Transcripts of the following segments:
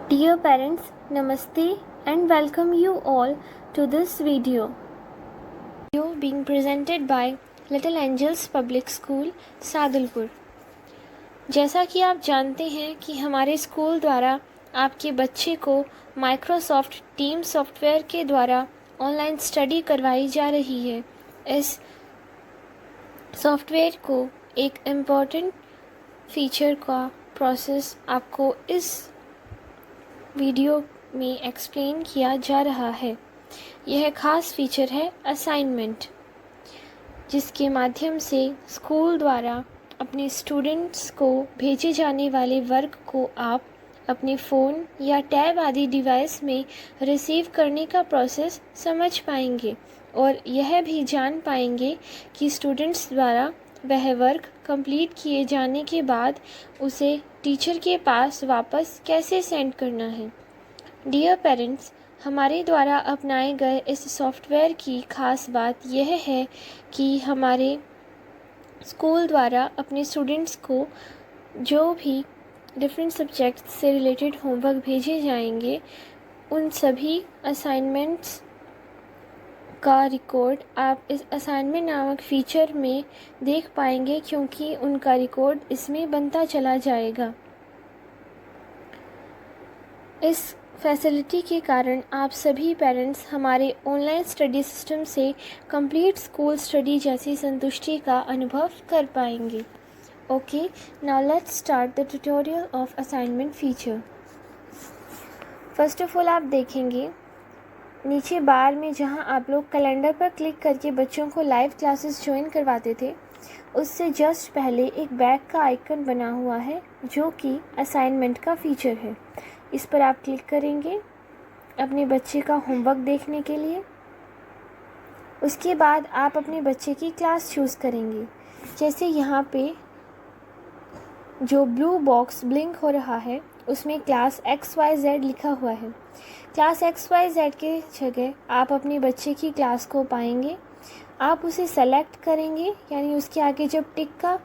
Dear parents, Namaste and welcome you all to this video. Being presented by Little Angels Public School, Sadulpur. जैसा कि आप जानते हैं कि हमारे स्कूल द्वारा आपके बच्चे को माइक्रोसॉफ्ट टीम सॉफ्टवेयर के द्वारा ऑनलाइन स्टडी करवाई जा रही है। इस सॉफ्टवेयर को एक इम्पॉर्टेंट फीचर का प्रोसेस आपको इस वीडियो में एक्सप्लेन किया जा रहा है। यह खास फीचर है असाइनमेंट, जिसके माध्यम से स्कूल द्वारा अपने स्टूडेंट्स को भेजे जाने वाले वर्क को आप अपने फ़ोन या टैब आदि डिवाइस में रिसीव करने का प्रोसेस समझ पाएंगे और यह भी जान पाएंगे कि स्टूडेंट्स द्वारा वह वर्क कंप्लीट किए जाने के बाद उसे टीचर के पास वापस कैसे सेंड करना है। डियर पेरेंट्स, हमारे द्वारा अपनाए गए इस सॉफ्टवेयर की खास बात यह है कि हमारे स्कूल द्वारा अपने स्टूडेंट्स को जो भी डिफरेंट सब्जेक्ट से रिलेटेड होमवर्क भेजे जाएंगे, उन सभी असाइनमेंट्स का रिकॉर्ड आप इस असाइनमेंट नामक फ़ीचर में देख पाएंगे, क्योंकि उनका रिकॉर्ड इसमें बनता चला जाएगा। इस फैसिलिटी के कारण आप सभी पेरेंट्स हमारे ऑनलाइन स्टडी सिस्टम से कंप्लीट स्कूल स्टडी जैसी संतुष्टि का अनुभव कर पाएंगे। Okay, now let's start the tutorial of assignment feature. First of all आप देखेंगे नीचे बार में जहां आप लोग कैलेंडर पर क्लिक करके बच्चों को लाइव क्लासेस ज्वाइन करवाते थे, उससे जस्ट पहले एक बैग का आइकन बना हुआ है जो कि असाइनमेंट का फीचर है। इस पर आप क्लिक करेंगे अपने बच्चे का होमवर्क देखने के लिए। उसके बाद आप अपने बच्चे की क्लास चूज़ करेंगे। जैसे यहाँ पे जो ब्लू बॉक्स ब्लिंक हो रहा है उसमें क्लास XYZ लिखा हुआ है। क्लास XYZ के जगह आप अपने बच्चे की क्लास को पाएंगे। आप उसे सेलेक्ट करेंगे, यानी उसके आगे जब टिक का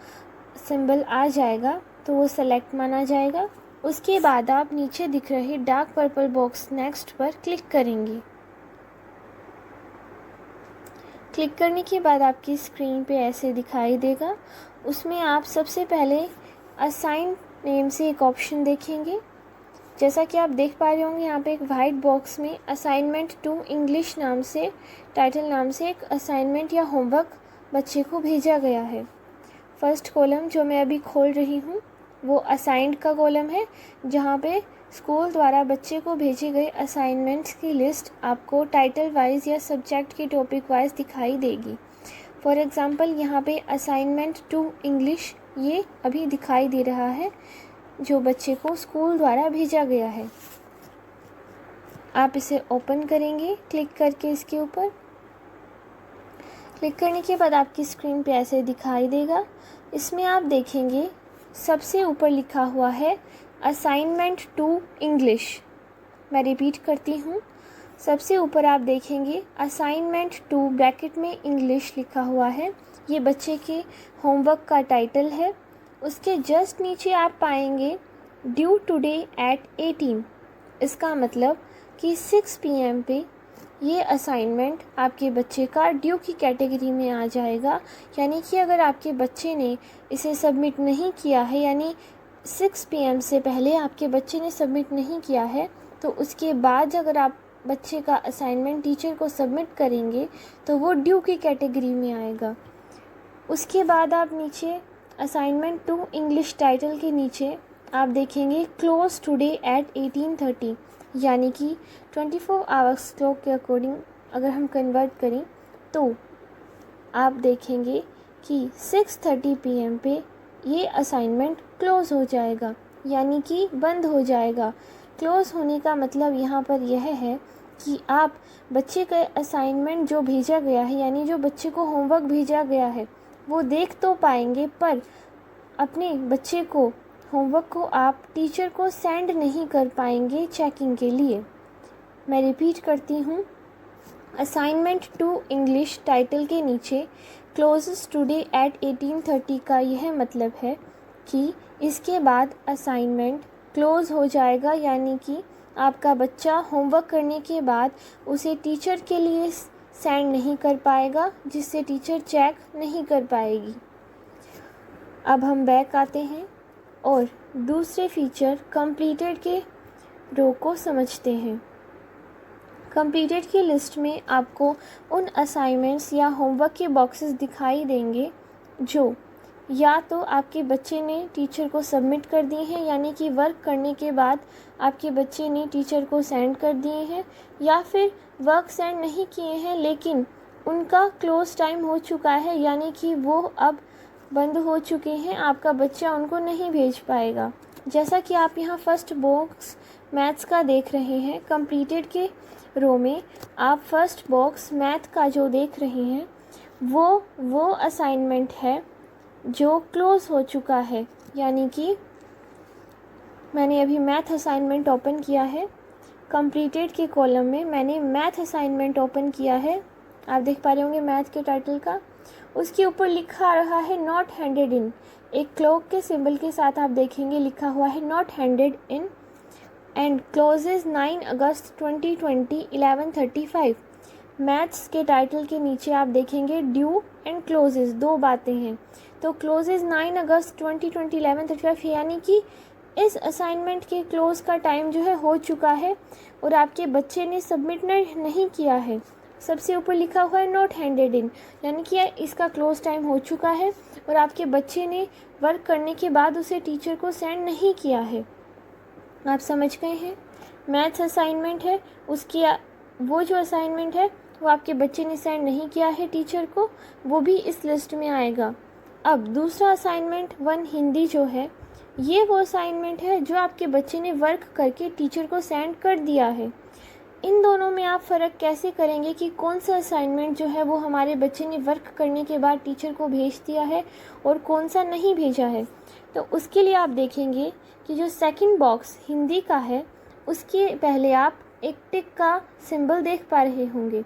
सिंबल आ जाएगा तो वो सेलेक्ट माना जाएगा। उसके बाद आप नीचे दिख रहे डार्क पर्पल बॉक्स नेक्स्ट पर क्लिक करेंगे। क्लिक करने के बाद आपकी स्क्रीन पे ऐसे दिखाई देगा। उसमें आप सबसे पहले असाइन नेम से एक ऑप्शन देखेंगे। जैसा कि आप देख पा रहे होंगे, यहाँ पे एक वाइट बॉक्स में असाइनमेंट 2 इंग्लिश नाम से टाइटल नाम से एक असाइनमेंट या होमवर्क बच्चे को भेजा गया है। फर्स्ट कॉलम जो मैं अभी खोल रही हूँ वो असाइंड का कॉलम है, जहाँ पे स्कूल द्वारा बच्चे को भेजे गए असाइनमेंट्स की लिस्ट आपको टाइटल वाइज या सब्जेक्ट की टॉपिक वाइज दिखाई देगी। फॉर एग्ज़ाम्पल यहाँ पे असाइनमेंट 2 इंग्लिश ये अभी दिखाई दे रहा है, जो बच्चे को स्कूल द्वारा भेजा गया है। आप इसे ओपन करेंगे क्लिक करके इसके ऊपर। क्लिक करने के बाद आपकी स्क्रीन पे ऐसे दिखाई देगा। इसमें आप देखेंगे सबसे ऊपर लिखा हुआ है असाइनमेंट 2 इंग्लिश। मैं रिपीट करती हूँ, सबसे ऊपर आप देखेंगे असाइनमेंट 2 ब्रैकेट में इंग्लिश लिखा हुआ है। ये बच्चे के होमवर्क का टाइटल है। उसके जस्ट नीचे आप पाएंगे ड्यू टुडे एट 18। इसका मतलब कि 6 PM पे ये असाइनमेंट आपके बच्चे का ड्यू की कैटेगरी में आ जाएगा। यानी कि अगर आपके बच्चे ने इसे सबमिट नहीं किया है, यानी 6 PM से पहले आपके बच्चे ने सबमिट नहीं किया है, तो उसके बाद अगर आप बच्चे का असाइनमेंट टीचर को सबमिट करेंगे तो वो ड्यू की कैटेगरी में आएगा। उसके बाद आप नीचे असाइनमेंट 2 इंग्लिश टाइटल के नीचे आप देखेंगे क्लोज टुडे एट 18:30, यानी कि 24 आवर्स क्लॉक के अकॉर्डिंग अगर हम कन्वर्ट करें तो आप देखेंगे कि 6:30 PM पे ये असाइनमेंट क्लोज़ हो जाएगा, यानी कि बंद हो जाएगा। क्लोज़ होने का मतलब यहाँ पर यह है कि आप बच्चे का असाइनमेंट जो भेजा गया है, यानी जो बच्चे को होमवर्क भेजा गया है, वो देख तो पाएंगे, पर अपने बच्चे को होमवर्क को आप टीचर को सेंड नहीं कर पाएंगे चेकिंग के लिए। मैं रिपीट करती हूँ, असाइनमेंट 2 इंग्लिश टाइटल के नीचे क्लोजेस टुडे एट 18:30 का यह मतलब है कि इसके बाद असाइनमेंट क्लोज़ हो जाएगा, यानी कि आपका बच्चा होमवर्क करने के बाद उसे टीचर के लिए सेंड नहीं कर पाएगा, जिससे टीचर चेक नहीं कर पाएगी। अब हम बैक आते हैं और दूसरे फीचर कंप्लीटेड के रो को समझते हैं। कंप्लीटेड की लिस्ट में आपको उन असाइनमेंट्स या होमवर्क के बॉक्सेस दिखाई देंगे जो या तो आपके बच्चे ने टीचर को सबमिट कर दिए हैं, यानी कि वर्क करने के बाद आपके बच्चे ने टीचर को सेंड कर दिए हैं, या फिर वर्क सेंड नहीं किए हैं लेकिन उनका क्लोज टाइम हो चुका है, यानी कि वो अब बंद हो चुके हैं, आपका बच्चा उनको नहीं भेज पाएगा। जैसा कि आप यहाँ फर्स्ट बॉक्स मैथ्स का देख रहे हैं, कंप्लीटेड के रो में आप फर्स्ट बॉक्स मैथ का जो देख रहे हैं वो असाइनमेंट है जो क्लोज़ हो चुका है, यानी कि मैंने अभी मैथ असाइनमेंट ओपन किया है। कंप्लीटेड के कॉलम में मैंने मैथ असाइनमेंट ओपन किया है, आप देख पा रहे होंगे मैथ के टाइटल का। उसके ऊपर लिखा रहा है नॉट हैंडेड इन, एक क्लॉक के सिंबल के साथ आप देखेंगे लिखा हुआ है not handed in and closes 9 अगस्त 2020 11:35। मैथ्स के टाइटल के नीचे आप देखेंगे ड्यू एंड क्लोजेज, दो बातें हैं। तो क्लोजेज 9 अगस्त 2020 11:35, यानी कि इस असाइनमेंट के क्लोज का टाइम जो है हो चुका है और आपके बच्चे ने सबमिट नहीं किया है। सबसे ऊपर लिखा हुआ है नॉट हैंडेड इन, यानी कि इसका क्लोज टाइम हो चुका है और आपके बच्चे ने वर्क करने के बाद उसे टीचर को सेंड नहीं किया है। आप समझ गए हैं? मैथ्स असाइनमेंट है, उसकी वो जो असाइनमेंट है वो आपके बच्चे ने सेंड नहीं किया है टीचर को, वो भी इस लिस्ट में आएगा। अब दूसरा असाइनमेंट 1 हिंदी जो है, ये वो असाइनमेंट है जो आपके बच्चे ने वर्क करके टीचर को सेंड कर दिया है। इन दोनों में आप फ़र्क कैसे करेंगे कि कौन सा असाइनमेंट जो है वो हमारे बच्चे ने वर्क करने के बाद टीचर को भेज दिया है और कौन सा नहीं भेजा है। तो उसके लिए आप देखेंगे कि जो सेकंड बॉक्स हिंदी का है उसके पहले आप एक टिक का सिंबल देख पा रहे होंगे।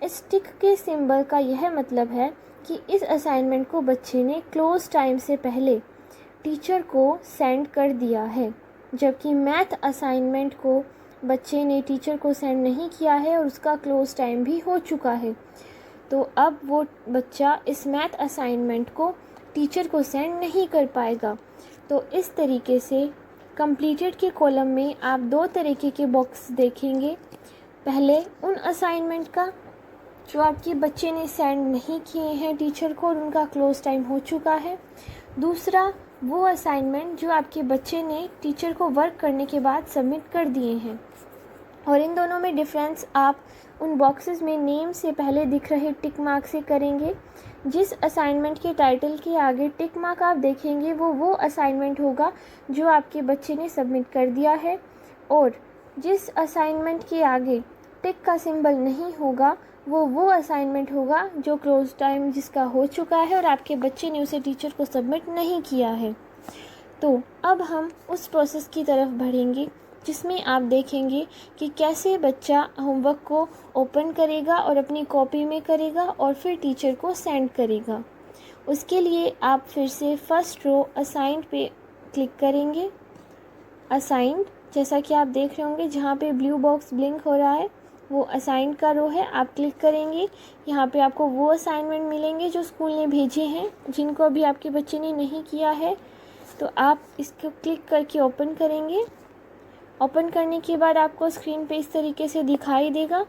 इस टिक के सिंबल का यह मतलब है कि इस असाइनमेंट को बच्चे ने क्लोज टाइम से पहले टीचर को सेंड कर दिया है, जबकि मैथ असाइनमेंट को बच्चे ने टीचर को सेंड नहीं किया है और उसका क्लोज टाइम भी हो चुका है। तो अब वो बच्चा इस मैथ असाइनमेंट को टीचर को सेंड नहीं कर पाएगा। तो इस तरीके से कंप्लीटेड के कॉलम में आप दो तरीके के बॉक्स देखेंगे। पहले उन असाइनमेंट का जो आपके बच्चे ने सेंड नहीं किए हैं टीचर को और उनका क्लोज टाइम हो चुका है। दूसरा वो असाइनमेंट जो आपके बच्चे ने टीचर को वर्क करने के बाद सबमिट कर दिए हैं। और इन दोनों में डिफरेंस आप उन बॉक्सेस में नेम से पहले दिख रहे टिक मार्क से करेंगे। जिस असाइनमेंट के टाइटल के आगे टिक मार्क आप देखेंगे वो असाइनमेंट होगा जो आपके बच्चे ने सबमिट कर दिया है, और जिस असाइनमेंट के आगे टिक का सिंबल नहीं होगा वो असाइनमेंट होगा जो क्लोज टाइम जिसका हो चुका है और आपके बच्चे ने उसे टीचर को सबमिट नहीं किया है। तो अब हम उस प्रोसेस की तरफ बढ़ेंगे जिसमें आप देखेंगे कि कैसे बच्चा होमवर्क को ओपन करेगा और अपनी कॉपी में करेगा और फिर टीचर को सेंड करेगा। उसके लिए आप फिर से फर्स्ट रो असाइन्ड पे क्लिक करेंगे। असाइन्ड जैसा कि आप देख रहे होंगे जहाँ पे ब्लू बॉक्स ब्लिंक हो रहा है वो असाइन्ड का रो है, आप क्लिक करेंगे। यहाँ पे आपको वो असाइनमेंट मिलेंगे जो स्कूल ने भेजे हैं, जिनको अभी आपके बच्चे ने नहीं किया है। तो आप इसको क्लिक करके ओपन करेंगे। ओपन करने के बाद आपको स्क्रीन पे इस तरीके से दिखाई देगा।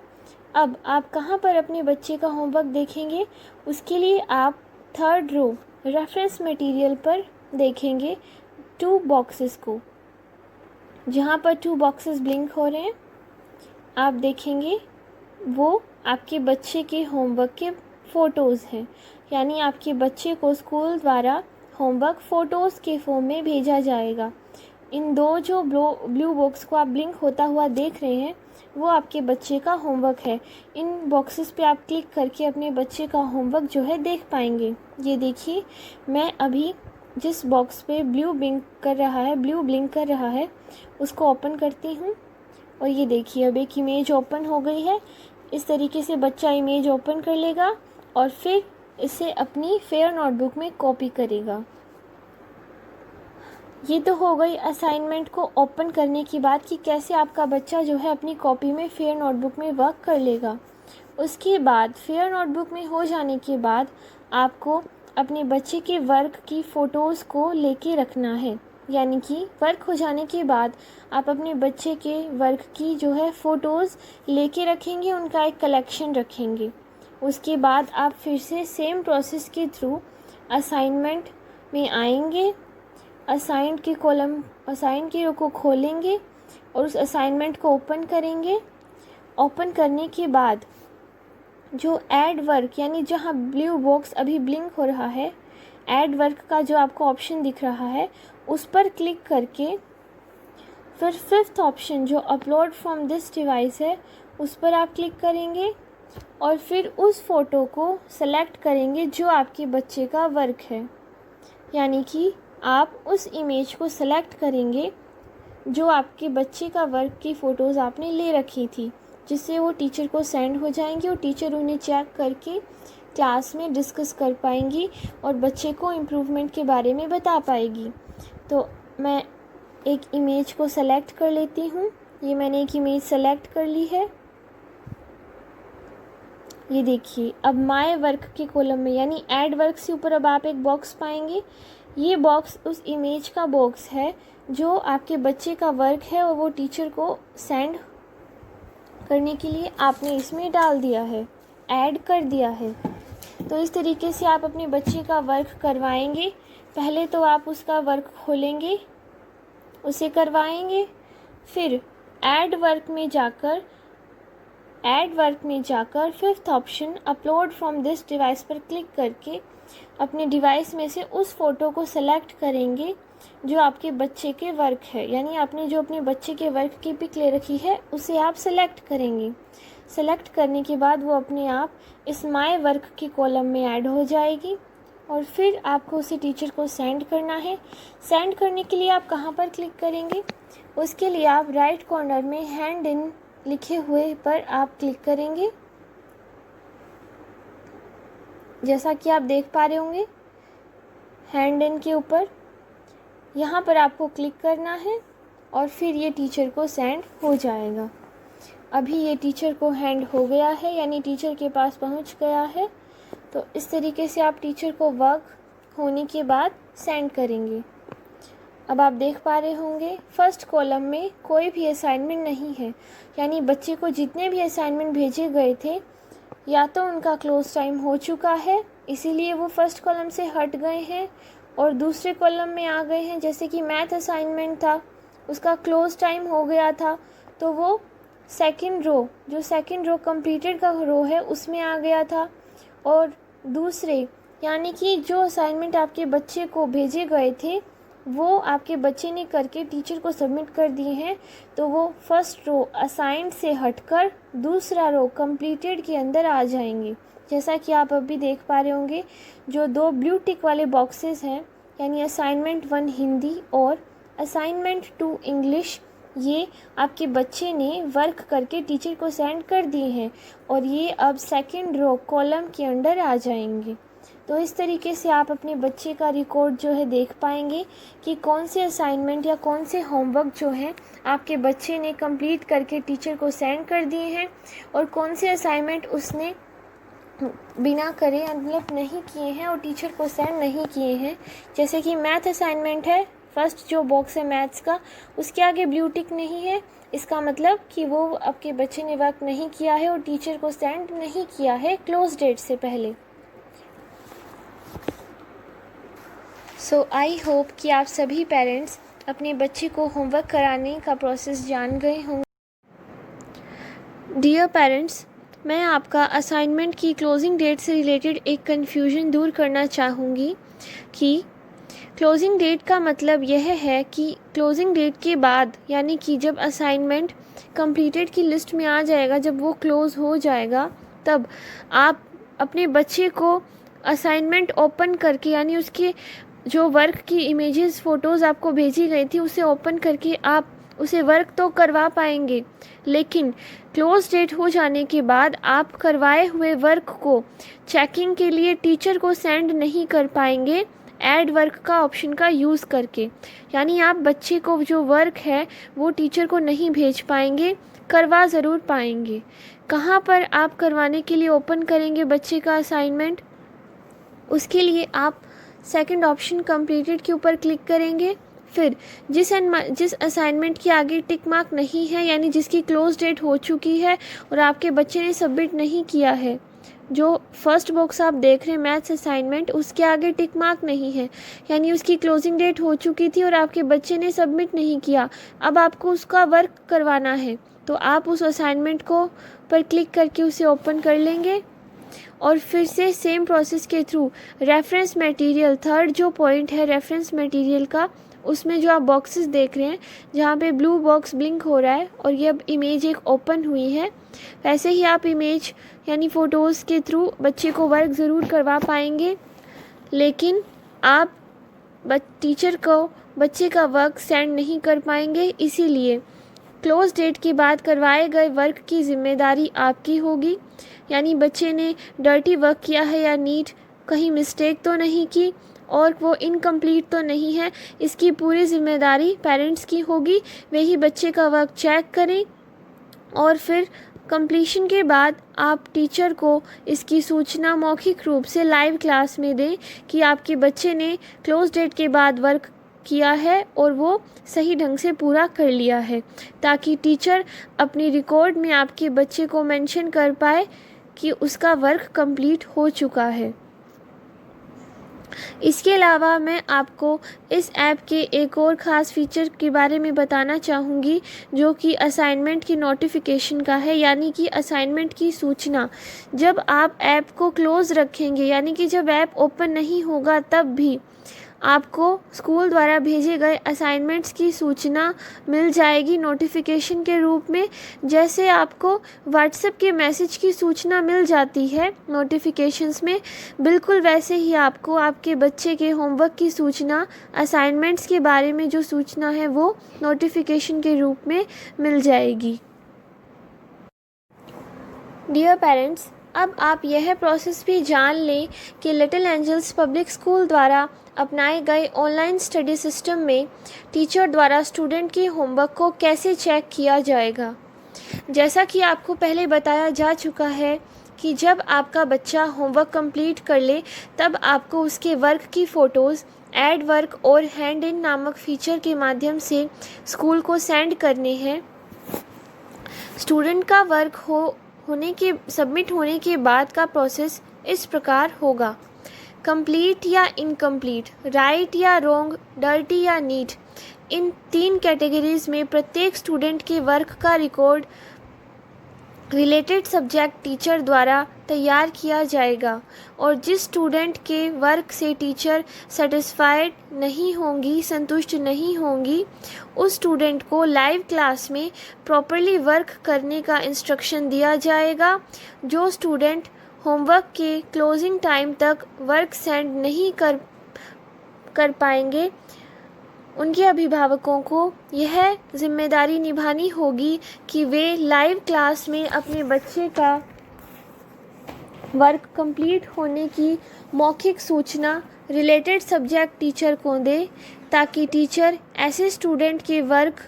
अब आप कहाँ पर अपने बच्चे का होमवर्क देखेंगे, उसके लिए आप थर्ड रो रेफरेंस मटेरियल पर देखेंगे 2 बॉक्सेस को। जहाँ पर 2 बॉक्सेस ब्लिंक हो रहे हैं आप देखेंगे वो आपके बच्चे के होमवर्क के फ़ोटोज़ हैं, यानी आपके बच्चे को स्कूल द्वारा होमवर्क फ़ोटोज़ के फॉर्म में भेजा जाएगा। इन दो जो ब्लू बॉक्स को आप ब्लिंक होता हुआ देख रहे हैं वो आपके बच्चे का होमवर्क है। इन बॉक्सेस पे आप क्लिक करके अपने बच्चे का होमवर्क जो है देख पाएंगे। ये देखिए मैं अभी जिस बॉक्स पे ब्लू ब्लिंक कर रहा है उसको ओपन करती हूँ और ये देखिए अब एक इमेज ओपन हो गई है। इस तरीके से बच्चा इमेज ओपन कर लेगा और फिर इसे अपनी फेयर नोटबुक में कॉपी करेगा। ये तो हो गई असाइनमेंट को ओपन करने की बात कि कैसे आपका बच्चा जो है अपनी कॉपी में फेयर नोटबुक में वर्क कर लेगा। उसके बाद फेयर नोटबुक में हो जाने के बाद आपको अपने बच्चे के वर्क की फ़ोटोज़ को लेके रखना है, यानी कि वर्क हो जाने के बाद आप अपने बच्चे के वर्क की जो है फ़ोटोज़ लेके रखेंगे, उनका एक कलेक्शन रखेंगे। उसके बाद आप फिर से सेम प्रोसेस के थ्रू असाइनमेंट में आएंगे, असाइन की रो को खोलेंगे और उस असाइनमेंट को ओपन करेंगे। ओपन करने के बाद जो ऐड वर्क, यानी जहाँ ब्लू बॉक्स अभी ब्लिंक हो रहा है, ऐड वर्क का जो आपको ऑप्शन दिख रहा है उस पर क्लिक करके फिर फिफ्थ ऑप्शन जो अपलोड फ्रॉम दिस डिवाइस है उस पर आप क्लिक करेंगे और फिर उस फ़ोटो को सेलेक्ट करेंगे जो आपके बच्चे का वर्क है। यानी कि आप उस इमेज को सेलेक्ट करेंगे जो आपके बच्चे का वर्क की फ़ोटोज़ आपने ले रखी थी, जिससे वो टीचर को सेंड हो जाएंगी और टीचर उन्हें चेक करके क्लास में डिस्कस कर पाएंगी और बच्चे को इम्प्रूवमेंट के बारे में बता पाएगी। तो मैं एक इमेज को सेलेक्ट कर लेती हूँ। ये मैंने एक इमेज सेलेक्ट कर ली है। ये देखिए, अब माय वर्क के कॉलम में यानी ऐड वर्क से ऊपर अब आप एक बॉक्स पाएंगे। ये बॉक्स उस इमेज का बॉक्स है जो आपके बच्चे का वर्क है और वो टीचर को सेंड करने के लिए आपने इसमें डाल दिया है, ऐड कर दिया है। तो इस तरीके से आप अपने बच्चे का वर्क करवाएंगे। पहले तो आप उसका वर्क खोलेंगे, उसे करवाएंगे, फिर ऐड वर्क में जाकर fifth option upload from this device पर क्लिक करके अपने डिवाइस में से उस फ़ोटो को सेलेक्ट करेंगे जो आपके बच्चे के वर्क है। यानी आपने जो अपने बच्चे के वर्क की पिक ले रखी है उसे आप सेलेक्ट करेंगे। सेलेक्ट करने के बाद वो अपने आप इस माय वर्क के कॉलम में ऐड हो जाएगी और फिर आपको उसे टीचर को सेंड करना है। सेंड करने के लिए आप कहाँ पर क्लिक करेंगे? उसके लिए आप राइट कॉर्नर में हैंड इन लिखे हुए पर आप क्लिक करेंगे। जैसा कि आप देख पा रहे होंगे हैंड इन के ऊपर, यहाँ पर आपको क्लिक करना है और फिर ये टीचर को सेंड हो जाएगा। अभी ये टीचर को हैंड हो गया है, यानी टीचर के पास पहुँच गया है। तो इस तरीके से आप टीचर को वर्क होने के बाद सेंड करेंगे। अब आप देख पा रहे होंगे फर्स्ट कॉलम में कोई भी असाइनमेंट नहीं है, यानी बच्चे को जितने भी असाइनमेंट भेजे गए थे या तो उनका क्लोज टाइम हो चुका है, इसीलिए वो फर्स्ट कॉलम से हट गए हैं और दूसरे कॉलम में आ गए हैं। जैसे कि मैथ असाइनमेंट था, उसका क्लोज टाइम हो गया था तो वो सेकंड रो कंप्लीटेड का रो है उसमें आ गया था। और दूसरे यानी कि जो असाइनमेंट आपके बच्चे को भेजे गए थे वो आपके बच्चे ने करके टीचर को सबमिट कर दिए हैं, तो वो फर्स्ट रो असाइंड से हटकर दूसरा रो कंप्लीटेड के अंदर आ जाएंगे। जैसा कि आप अभी देख पा रहे होंगे जो दो ब्लू टिक वाले बॉक्सेस हैं, यानी असाइनमेंट 1 हिंदी और असाइनमेंट 2 इंग्लिश, ये आपके बच्चे ने वर्क करके टीचर को सेंड कर दिए हैं और ये अब सेकंड रो कॉलम के अंदर आ जाएंगे। तो इस तरीके से आप अपने बच्चे का रिकॉर्ड जो है देख पाएंगे कि कौन से असाइनमेंट या कौन से होमवर्क जो हैं आपके बच्चे ने कंप्लीट करके टीचर को सेंड कर दिए हैं और कौन से असाइनमेंट उसने बिना करे मतलब नहीं किए हैं और टीचर को सेंड नहीं किए हैं। जैसे कि मैथ असाइनमेंट है, फर्स्ट जो बॉक्स है मैथ्स का, उसके आगे ब्लू टिक नहीं है, इसका मतलब कि वो आपके बच्चे ने वर्क नहीं किया है और टीचर को सेंड नहीं किया है क्लोज डेट से पहले। सो आई होप कि आप सभी पेरेंट्स अपने बच्चे को होमवर्क कराने का प्रोसेस जान गए होंगे। डियर पेरेंट्स, मैं आपका असाइनमेंट की क्लोजिंग डेट से रिलेटेड एक कन्फ्यूजन दूर करना चाहूँगी कि क्लोजिंग डेट का मतलब यह है कि क्लोजिंग डेट के बाद, यानी कि जब असाइनमेंट कंप्लीटेड की लिस्ट में आ जाएगा, जब वो क्लोज़ हो जाएगा, तब आप अपने बच्चे को असाइनमेंट ओपन करके, यानी उसके जो वर्क की इमेजेस फ़ोटोज़ आपको भेजी गई थी उसे ओपन करके आप उसे वर्क तो करवा पाएंगे, लेकिन क्लोज डेट हो जाने के बाद आप करवाए हुए वर्क को चेकिंग के लिए टीचर को सेंड नहीं कर पाएंगे ऐड वर्क का ऑप्शन का यूज़ करके। यानी आप बच्चे को जो वर्क है वो टीचर को नहीं भेज पाएंगे, करवा ज़रूर पाएंगे। कहाँ पर आप करवाने के लिए ओपन करेंगे बच्चे का असाइनमेंट? उसके लिए आप सेकंड ऑप्शन कंप्लीटेड के ऊपर क्लिक करेंगे। फिर जिस असाइनमेंट के आगे टिक मार्क नहीं है, यानी जिसकी क्लोज डेट हो चुकी है और आपके बच्चे ने सबमिट नहीं किया है, जो फर्स्ट बॉक्स आप देख रहे हैं मैथ्स असाइनमेंट, उसके आगे टिक मार्क नहीं है, यानी उसकी क्लोजिंग डेट हो चुकी थी और आपके बच्चे ने सबमिट नहीं किया, अब आपको उसका वर्क करवाना है, तो आप उस असाइनमेंट को पर क्लिक करके उसे ओपन कर लेंगे। और फिर से सेम प्रोसेस के थ्रू रेफरेंस मटेरियल, थर्ड जो पॉइंट है रेफरेंस मटेरियल का, उसमें जो आप बॉक्सेस देख रहे हैं जहाँ पे ब्लू बॉक्स ब्लिंक हो रहा है और ये अब इमेज एक ओपन हुई है, वैसे ही आप इमेज यानी फ़ोटोज़ के थ्रू बच्चे को वर्क ज़रूर करवा पाएंगे, लेकिन आप टीचर को बच्चे का वर्क सेंड नहीं कर पाएंगे। इसीलिए क्लोज डेट के बाद करवाए गए वर्क की ज़िम्मेदारी आपकी होगी। यानी बच्चे ने डर्टी वर्क किया है या नीट, कहीं मिस्टेक तो नहीं की और वो इनकम्प्लीट तो नहीं है, इसकी पूरी ज़िम्मेदारी पेरेंट्स की होगी। वे ही बच्चे का वर्क चेक करें और फिर कंप्लीशन के बाद आप टीचर को इसकी सूचना मौखिक रूप से लाइव क्लास में दें कि आपके बच्चे ने क्लोज डेट के बाद वर्क किया है और वो सही ढंग से पूरा कर लिया है, ताकि टीचर अपनी रिकॉर्ड में आपके बच्चे को मेंशन कर पाए कि उसका वर्क कंप्लीट हो चुका है। इसके अलावा मैं आपको इस ऐप के एक और ख़ास फीचर के बारे में बताना चाहूँगी, जो कि असाइनमेंट की नोटिफिकेशन का है, यानी कि असाइनमेंट की सूचना। जब आप ऐप को क्लोज़ रखेंगे, यानी कि जब ऐप ओपन नहीं होगा, तब भी आपको स्कूल द्वारा भेजे गए असाइनमेंट्स की सूचना मिल जाएगी नोटिफिकेशन के रूप में। जैसे आपको व्हाट्सएप के मैसेज की सूचना मिल जाती है नोटिफिकेशंस में, बिल्कुल वैसे ही आपको आपके बच्चे के होमवर्क की सूचना, असाइनमेंट्स के बारे में जो सूचना है वो नोटिफिकेशन के रूप में मिल जाएगी। डियर पेरेंट्स, अब आप यह प्रोसेस भी जान लें कि लिटिल एंजल्स पब्लिक स्कूल द्वारा अपनाए गए ऑनलाइन स्टडी सिस्टम में टीचर द्वारा स्टूडेंट के होमवर्क को कैसे चेक किया जाएगा। जैसा कि आपको पहले बताया जा चुका है कि जब आपका बच्चा होमवर्क कंप्लीट कर ले, तब आपको उसके वर्क की फ़ोटोज़ ऐड वर्क और हैंड इन नामक फीचर के माध्यम से स्कूल को सेंड करने हैं। स्टूडेंट का वर्क सबमिट होने के बाद का प्रोसेस इस प्रकार होगा: कंप्लीट या इनकम्प्लीट, राइट या रॉन्ग, डर्टी या नीट। इन 3 कैटेगरीज़ में प्रत्येक स्टूडेंट के वर्क का रिकॉर्ड रिलेटेड सब्जेक्ट टीचर द्वारा तैयार किया जाएगा और जिस स्टूडेंट के वर्क से टीचर सेटिस्फाइड नहीं होंगी, संतुष्ट नहीं होंगी, उस स्टूडेंट को लाइव क्लास में प्रॉपरली वर्क करने का इंस्ट्रक्शन दिया जाएगा। जो स्टूडेंट होमवर्क के क्लोजिंग टाइम तक वर्क सेंड नहीं कर पाएंगे, उनके अभिभावकों को यह जिम्मेदारी निभानी होगी कि वे लाइव क्लास में अपने बच्चे का वर्क कंप्लीट होने की मौखिक सूचना रिलेटेड सब्जेक्ट टीचर को दें, ताकि टीचर ऐसे स्टूडेंट के वर्क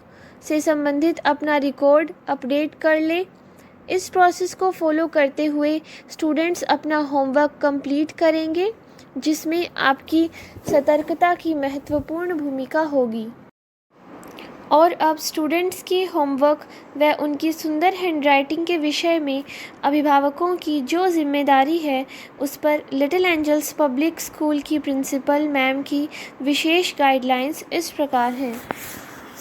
से संबंधित अपना रिकॉर्ड अपडेट कर ले। इस प्रोसेस को फॉलो करते हुए स्टूडेंट्स अपना होमवर्क कंप्लीट करेंगे, जिसमें आपकी सतर्कता की महत्वपूर्ण भूमिका होगी। और अब स्टूडेंट्स के होमवर्क व उनकी सुंदर हैंडराइटिंग के विषय में अभिभावकों की जो जिम्मेदारी है, उस पर लिटिल एंजल्स पब्लिक स्कूल की प्रिंसिपल मैम की विशेष गाइडलाइंस इस प्रकार हैं।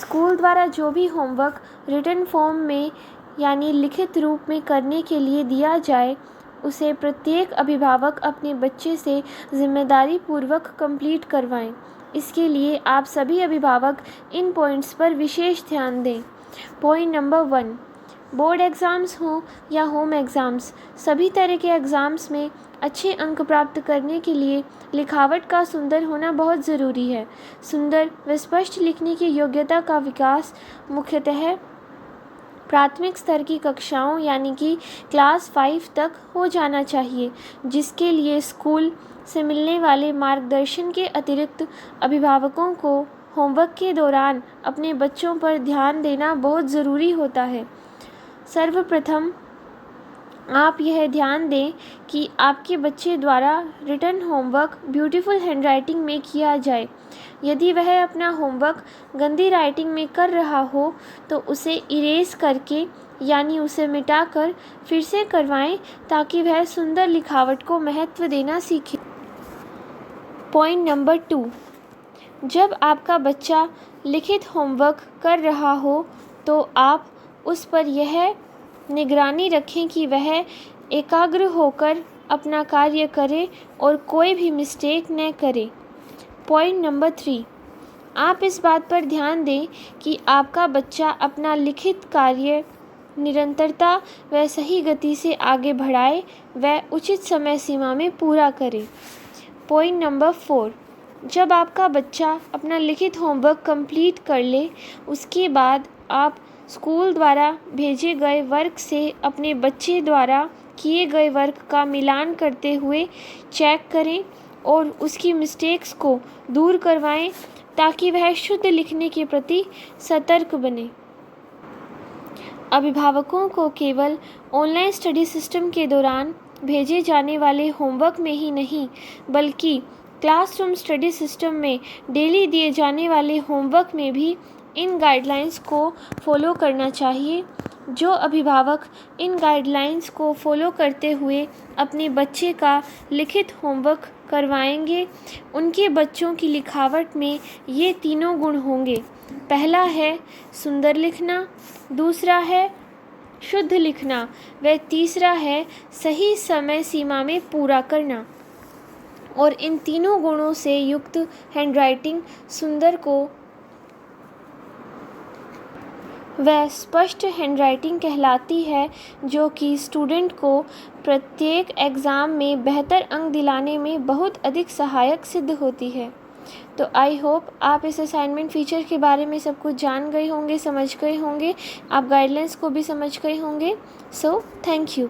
स्कूल द्वारा जो भी होमवर्क रिटन फॉर्म में यानी लिखित रूप में करने के लिए दिया जाए, उसे प्रत्येक अभिभावक अपने बच्चे से जिम्मेदारी पूर्वक कंप्लीट करवाएं। इसके लिए आप सभी अभिभावक इन पॉइंट्स पर विशेष ध्यान दें। पॉइंट नंबर 1, बोर्ड एग्ज़ाम्स हों या होम एग्ज़ाम्स, सभी तरह के एग्ज़ाम्स में अच्छे अंक प्राप्त करने के लिए लिखावट का सुंदर होना बहुत ज़रूरी है। सुंदर व स्पष्ट लिखने की योग्यता का विकास मुख्यतः प्राथमिक स्तर की कक्षाओं यानी कि क्लास 5 तक हो जाना चाहिए, जिसके लिए स्कूल से मिलने वाले मार्गदर्शन के अतिरिक्त अभिभावकों को होमवर्क के दौरान अपने बच्चों पर ध्यान देना बहुत ज़रूरी होता है। सर्वप्रथम आप यह ध्यान दें कि आपके बच्चे द्वारा रिटन होमवर्क ब्यूटीफुल हैंडराइटिंग में किया जाए। यदि वह अपना होमवर्क गंदी राइटिंग में कर रहा हो तो उसे इरेज करके यानी उसे मिटाकर फिर से करवाएं, ताकि वह सुंदर लिखावट को महत्व देना सीखे। पॉइंट नंबर 2, जब आपका बच्चा लिखित होमवर्क कर रहा हो तो आप उस पर यह निगरानी रखें कि वह एकाग्र होकर अपना कार्य करे और कोई भी मिस्टेक न करे। पॉइंट नंबर 3, आप इस बात पर ध्यान दें कि आपका बच्चा अपना लिखित कार्य निरंतरता व सही गति से आगे बढ़ाए व उचित समय सीमा में पूरा करे। पॉइंट नंबर 4, जब आपका बच्चा अपना लिखित होमवर्क कंप्लीट कर ले, उसके बाद आप स्कूल द्वारा भेजे गए वर्क से अपने बच्चे द्वारा किए गए वर्क का मिलान करते हुए चेक करें और उसकी मिस्टेक्स को दूर करवाएं, ताकि वह शुद्ध लिखने के प्रति सतर्क बने। अभिभावकों को केवल ऑनलाइन स्टडी सिस्टम के दौरान भेजे जाने वाले होमवर्क में ही नहीं, बल्कि क्लासरूम स्टडी सिस्टम में डेली दिए जाने वाले होमवर्क में भी इन गाइडलाइंस को फॉलो करना चाहिए। जो अभिभावक इन गाइडलाइंस को फॉलो करते हुए अपने बच्चे का लिखित होमवर्क करवाएंगे, उनके बच्चों की लिखावट में ये तीनों गुण होंगे। पहला है सुंदर लिखना, दूसरा है शुद्ध लिखना व तीसरा है सही समय सीमा में पूरा करना। और इन तीनों गुणों से युक्त हैंडराइटिंग सुंदर को वह स्पष्ट हैंडराइटिंग कहलाती है, जो कि स्टूडेंट को प्रत्येक एग्ज़ाम में बेहतर अंक दिलाने में बहुत अधिक सहायक सिद्ध होती है। तो आई होप आप इस असाइनमेंट फीचर के बारे में सब कुछ जान गए होंगे, समझ गए होंगे, आप गाइडलाइंस को भी समझ गए होंगे। So thank you.